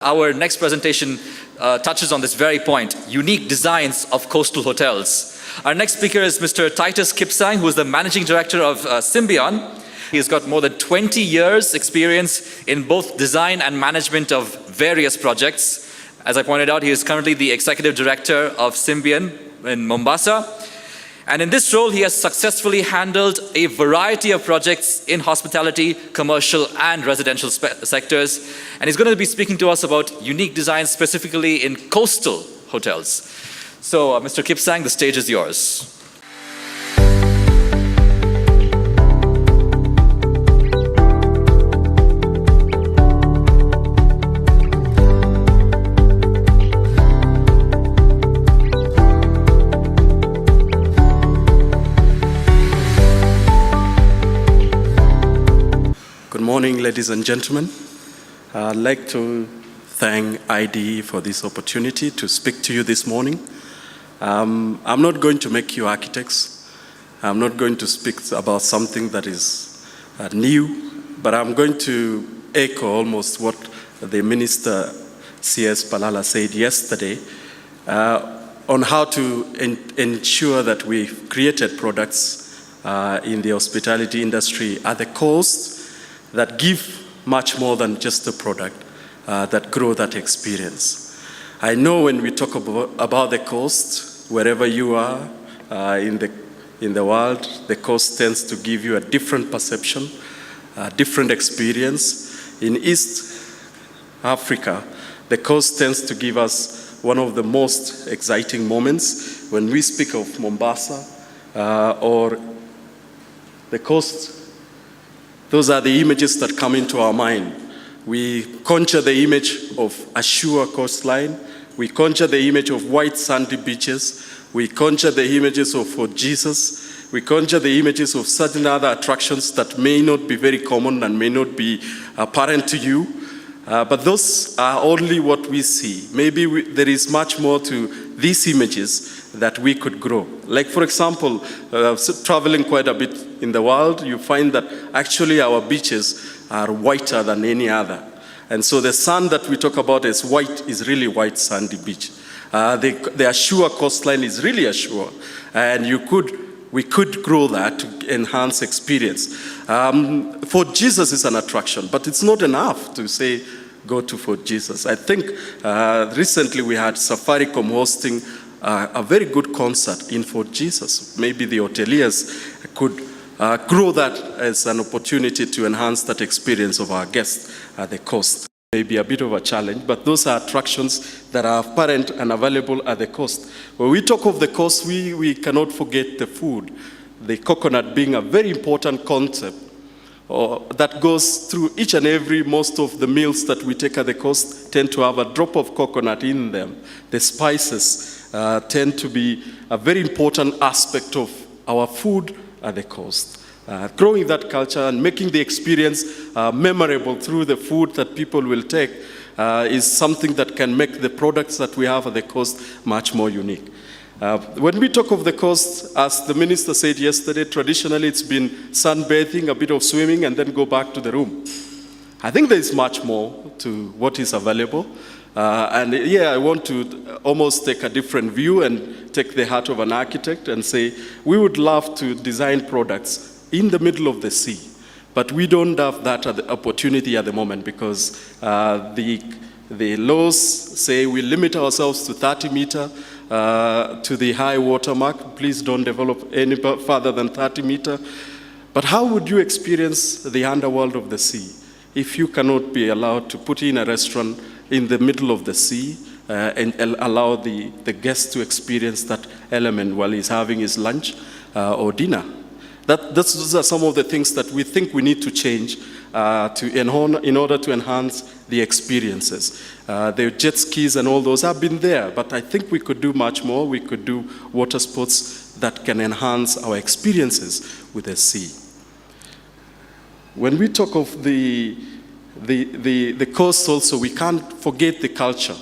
our next presentation touches on this very point, unique designs of coastal hotels. Our next speaker is Mr. Titus Kipsang, who is the Managing Director of Symbion. He's got more than 20 years experience in both design and management of various projects. As I pointed out, he is currently the Executive Director of Symbion in Mombasa. And in this role, he has successfully handled a variety of projects in hospitality, commercial and residential sectors. And he's going to be speaking to us about unique designs specifically in coastal hotels. So, Mr. Kipsang, the stage is yours. Good morning, ladies and gentlemen. I'd like to thank IDE for this opportunity to speak to you this morning. I'm not going to make you architects. I'm not going to speak about something that is new, but I'm going to echo almost what the Minister C.S. Palala said yesterday on how to ensure that we've created products in the hospitality industry at the coast that give much more than just a product, that grow that experience. I know when we talk about the coast, wherever you are in the world, the coast tends to give you a different perception, a different experience. In East Africa, the coast tends to give us one of the most exciting moments. When we speak of Mombasa or the coast, those are the images that come into our mind. We conjure the image of a sure coastline. We conjure the image of white sandy beaches. We conjure the images of Fort Jesus. We conjure the images of certain other attractions that may not be very common and may not be apparent to you. But those are only what we see. Maybe there is much more to these images that we could grow. Like, for example, traveling quite a bit in the world, you find that actually our beaches are whiter than any other. And so the sand that we talk about as white is really white sandy beach. The Ashua coastline is really Ashua. And we could grow that to enhance experience. Fort Jesus is an attraction, but it's not enough to say, go to Fort Jesus. I think recently we had Safaricom hosting a very good concert in Fort Jesus. Maybe the hoteliers could grow that as an opportunity to enhance that experience of our guests at the coast. Maybe a bit of a challenge, but those are attractions that are apparent and available at the coast. When we talk of the coast, we cannot forget the food. The coconut being a very important concept that goes through each and every, most of the meals that we take at the coast tend to have a drop of coconut in them. The spices tend to be a very important aspect of our food at the coast. Growing that culture and making the experience memorable through the food that people will take is something that can make the products that we have at the coast much more unique. When we talk of the coast, as the minister said yesterday, traditionally it's been sunbathing, a bit of swimming, and then go back to the room. I think there is much more to what is available. And yeah, I want to almost take a different view and take the heart of an architect and say, we would love to design products in the middle of the sea, but we don't have that opportunity at the moment because the laws say we limit ourselves to 30 meters to the high water mark. Please don't develop any further than 30 meters. But how would you experience the underworld of the sea if you cannot be allowed to put in a restaurant in the middle of the sea and allow the guest to experience that element while he's having his lunch or dinner? Those are some of the things that we think we need to change in order to enhance the experiences. The jet skis and all those have been there, but I think we could do much more. We could do water sports that can enhance our experiences with the sea. When we talk of the coast also, we can't forget the culture.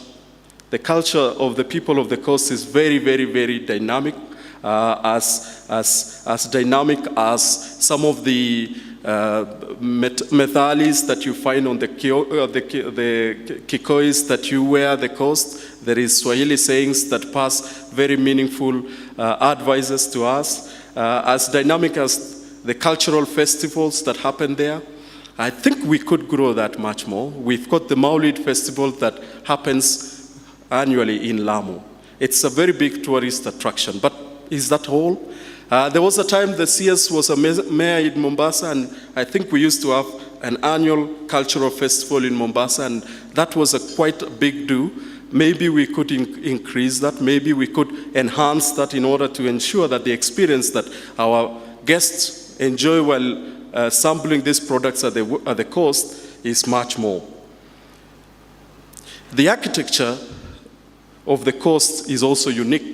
The culture of the people of the coast is very, very, very dynamic, as dynamic as some of the methalis that you find on the kikois that you wear the coast. There is Swahili sayings that pass very meaningful advices to us. As dynamic as the cultural festivals that happen there, I think we could grow that much more. We've got the Maulid festival that happens annually in Lamu. It's a very big tourist attraction, but is that all? There was a time the CS was a mayor in Mombasa, and I think we used to have an annual cultural festival in Mombasa, and that was quite a big do. Maybe we could increase that. Maybe we could enhance that in order to ensure that the experience that our guests enjoy while sampling these products at the coast is much more. The architecture of the coast is also unique.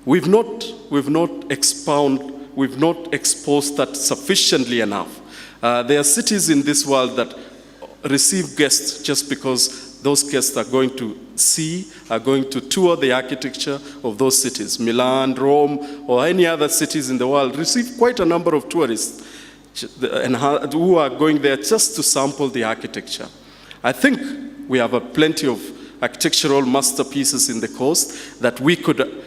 We've not exposed that sufficiently enough. There are cities in this world that receive guests just because those guests are going to tour the architecture of those cities. Milan, Rome, or any other cities in the world receive quite a number of tourists who are going there just to sample the architecture. I think we have plenty of architectural masterpieces in the coast that we could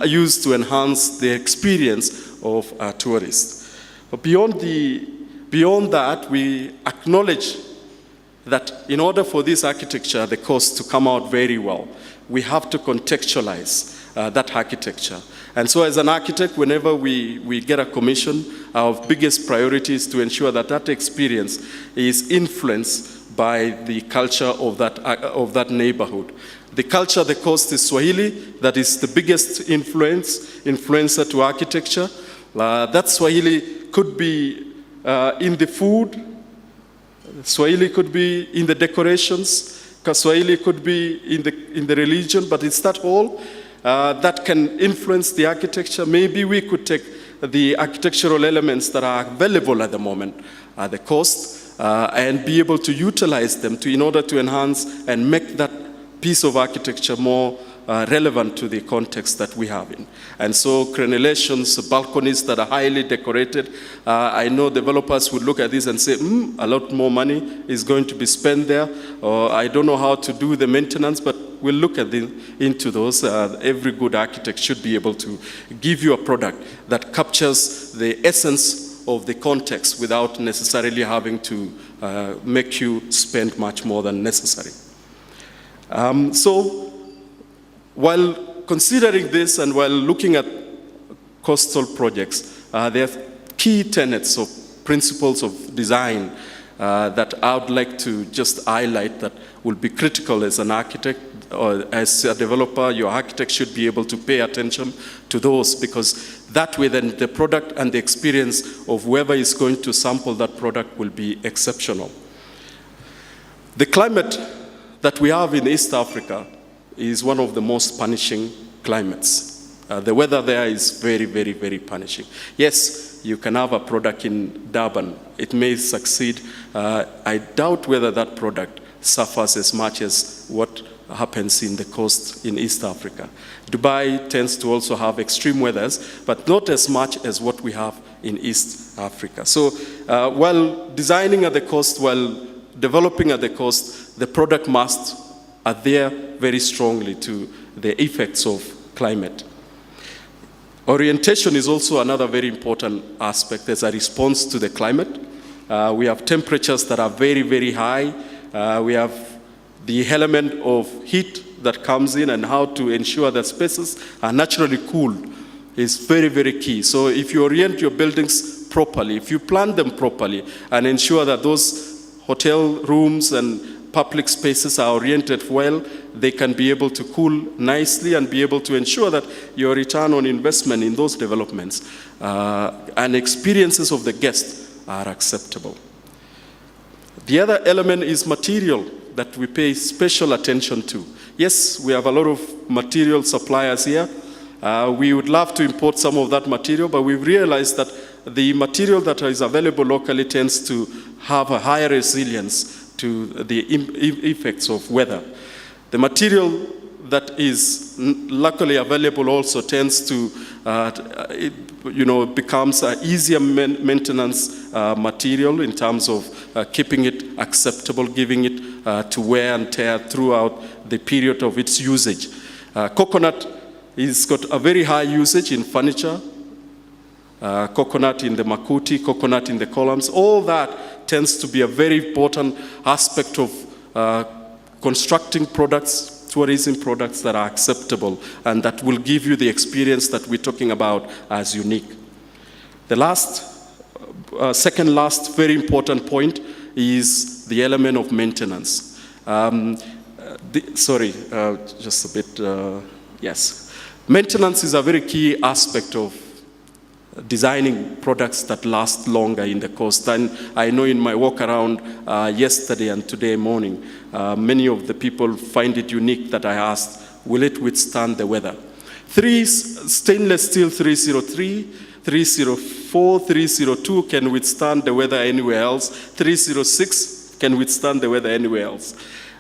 use to enhance the experience of our tourists. But beyond that, we acknowledge that in order for this architecture, the coast, to come out very well, we have to contextualize that architecture. And so as an architect, whenever we get a commission, our biggest priority is to ensure that that experience is influenced by the culture of that neighborhood. The culture of the coast is Swahili. That is the biggest influencer to architecture. That Swahili could be in the food. Swahili could be in the decorations. Swahili could be in the religion. But it's that all that can influence the architecture. Maybe we could take the architectural elements that are available at the moment at the coast and be able to utilize them in order to enhance and make that piece of architecture more relevant to the context that we have in. And so crenellations, balconies that are highly decorated, I know developers would look at this and say, a lot more money is going to be spent there, or I don't know how to do the maintenance, but we'll look into those. Every good architect should be able to give you a product that captures the essence of the context without necessarily having to make you spend much more than necessary. So while considering this and while looking at coastal projects, there are key tenets of principles of design that I would like to just highlight that will be critical as an architect or as a developer. Your architect should be able to pay attention to those, because that way then the product and the experience of whoever is going to sample that product will be exceptional. The climate that we have in East Africa is one of the most punishing climates. The weather there is very, very, very punishing. Yes, you can have a product in Durban. It may succeed. I doubt whether that product suffers as much as what happens in the coast in East Africa. Dubai tends to also have extreme weathers, but not as much as what we have in East Africa. So while designing at the coast, while developing at the coast, the product must adhere very strongly to the effects of climate. Orientation is also another very important aspect as a response to the climate. We have temperatures that are very, very high. We have the element of heat that comes in, and how to ensure that spaces are naturally cooled is very, very key. So if you orient your buildings properly, if you plan them properly and ensure that those hotel rooms and public spaces are oriented well, they can be able to cool nicely and be able to ensure that your return on investment in those developments and experiences of the guest are acceptable. The other element is material that we pay special attention to. Yes, we have a lot of material suppliers here. We would love to import some of that material, but we've realized that the material that is available locally tends to have a higher resilience to the effects of weather. The material that is luckily available also tends to, becomes an easier maintenance material in terms of keeping it acceptable, giving it to wear and tear throughout the period of its usage. Coconut has got a very high usage in furniture, coconut in the makuti, coconut in the columns. All that tends to be a very important aspect of constructing products, tourism products that are acceptable and that will give you the experience that we're talking about as unique. The second last very important point is the element of maintenance. Just a bit, yes. Maintenance is a very key aspect of designing products that last longer in the coast. And I know in my walk around yesterday and today morning, many of the people find it unique that I asked, will it withstand the weather? Stainless steel 303, 304, 302 can withstand the weather anywhere else. 306 can withstand the weather anywhere else.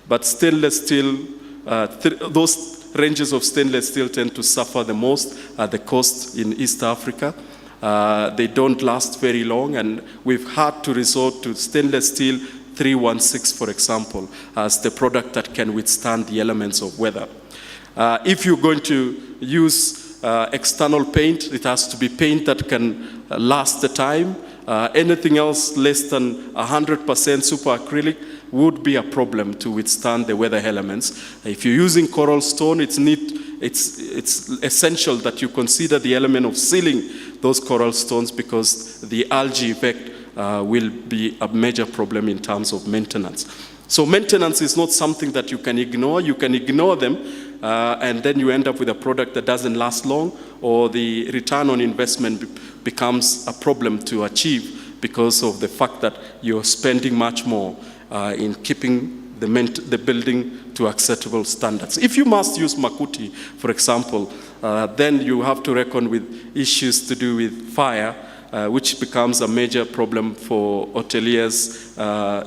But stainless steel, those ranges of stainless steel tend to suffer the most at the coast in East Africa. They don't last very long, and we've had to resort to stainless steel 316, for example, as the product that can withstand the elements of weather. If you're going to use external paint, it has to be paint that can last the time. Anything else less than 100% super acrylic would be a problem to withstand the weather elements. If you're using coral stone, it's essential that you consider the element of sealing those coral stones, because the algae effect will be a major problem in terms of maintenance. So maintenance is not something that you can ignore. You can ignore them, and then you end up with a product that doesn't last long, or the return on investment becomes a problem to achieve because of the fact that you're spending much more in keeping the building to acceptable standards. If you must use makuti, for example, then you have to reckon with issues to do with fire, which becomes a major problem for hoteliers.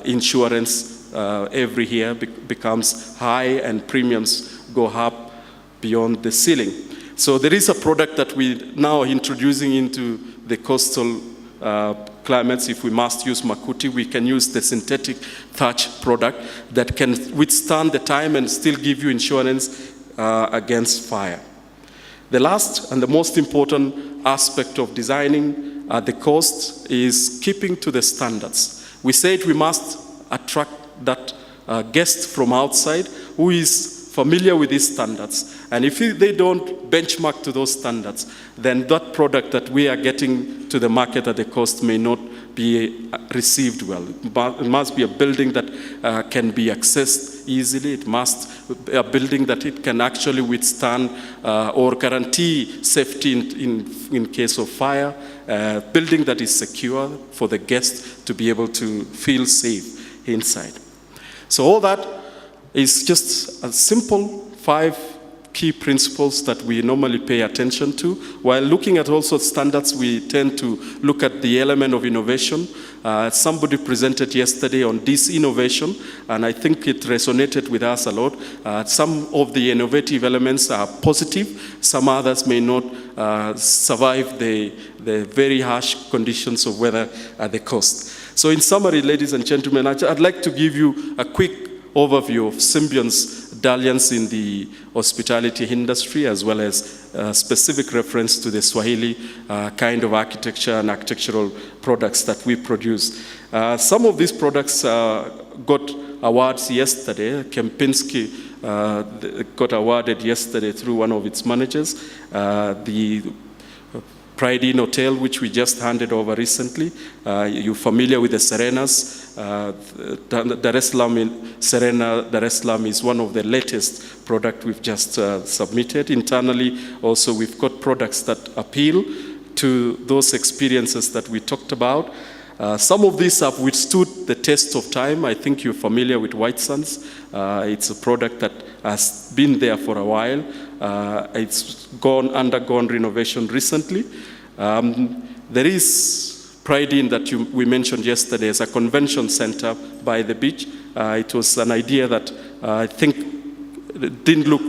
Insurance every year becomes high, and premiums go up beyond the ceiling. So there is a product that we're now introducing into the coastal climates. If we must use makuti, we can use the synthetic thatch product that can withstand the time and still give you insurance against fire. The last and the most important aspect of designing at the coast is keeping to the standards. We said we must attract that guest from outside who is familiar with these standards. And if they don't benchmark to those standards, then that product that we are getting to the market at the coast may not be received well. It must be a building that can be accessed easily. It must be a building that it can actually withstand or guarantee safety in case of fire. Building that is secure for the guest to be able to feel safe inside. So all that is just a simple 5 key principles that we normally pay attention to. While looking at also standards, we tend to look at the element of innovation. Somebody presented yesterday on disinnovation, and I think it resonated with us a lot. Some of the innovative elements are positive. Some others may not survive the very harsh conditions of weather at the coast. So in summary, ladies and gentlemen, I'd like to give you a quick overview of Symbion's dalliance in the hospitality industry, as well as specific reference to the Swahili kind of architecture and architectural products that we produce. Some of these products got awards yesterday. Kempinski got awarded yesterday through one of its managers. The Pride Inn Hotel, which we just handed over recently. You're familiar with the Serenas. Dar es Salaam Serena Dar es Salaam is one of the latest products we've just submitted. Internally, also, we've got products that appeal to those experiences that we talked about. Some of these have withstood the test of time. I think you're familiar with White Sands. It's a product that has been there for a while. It's undergone renovation recently. There is Pride Inn that we mentioned yesterday as a convention center by the beach. It was an idea that I think didn't look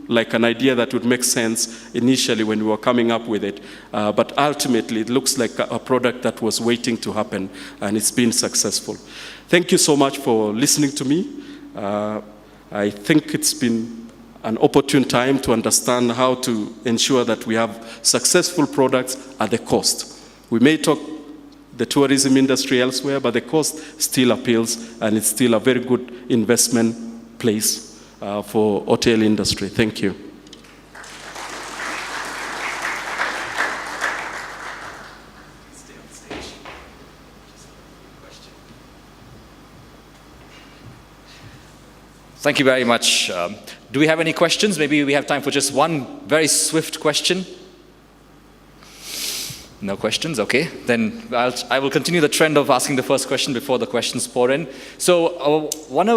like an idea that would make sense initially when we were coming up with it. But ultimately, it looks like a product that was waiting to happen, and it's been successful. Thank you so much for listening to me. I think it's been an opportune time to understand how to ensure that we have successful products at the cost. We may talk the tourism industry elsewhere, but the cost still appeals, and it's still a very good investment place for hotel industry. Thank you. Stay on stage. Thank you very much. Do we have any questions? Maybe we have time for just one very swift question. No questions? Okay. Then I will continue the trend of asking the first question before the questions pour in. So one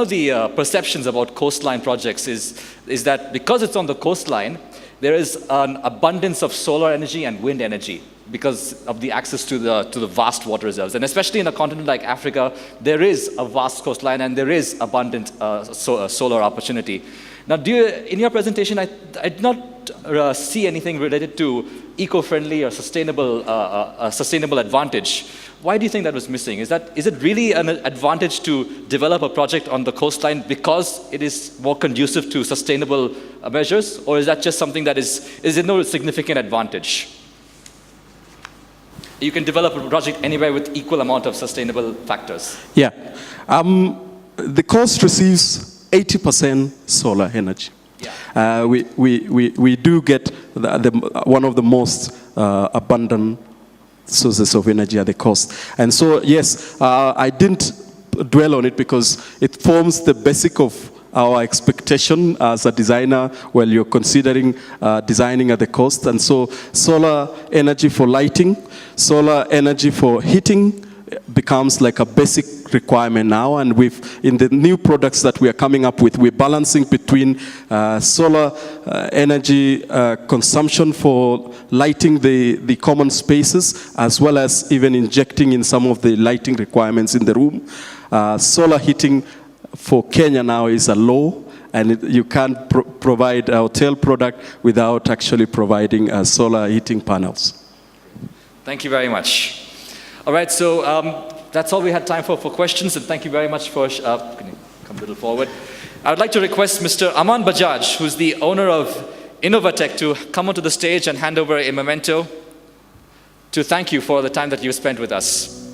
of the perceptions about coastline projects is that because it's on the coastline, there is an abundance of solar energy and wind energy because of the access to the vast water reserves. And especially in a continent like Africa, there is a vast coastline and there is abundant solar opportunity. Now, in your presentation, I did not see anything related to eco-friendly or sustainable advantage. Why do you think that was missing? Is it really an advantage to develop a project on the coastline because it is more conducive to sustainable measures, or is that just something that is it no significant advantage? You can develop a project anywhere with equal amount of sustainable factors. Yeah. The coast receives 80% solar energy. Yeah. We do get one of the most abundant sources of energy at the coast. And so, yes, I didn't dwell on it because it forms the basic of our expectation as a designer while you're considering designing at the coast. And so solar energy for lighting, solar energy for heating becomes like a basic requirement now. And in the new products that we are coming up with, we're balancing between solar energy consumption for lighting the common spaces, as well as even injecting in some of the lighting requirements in the room. Solar heating for Kenya now is a law, and you can't provide a hotel product without actually providing solar heating panels. Thank you very much. All right, so that's all we had time for questions, and thank you very much for, can you come a little forward? I would like to request Mr. Aman Bajaj, who's the owner of Innovatech, to come onto the stage and hand over a memento to thank you for the time that you spent with us.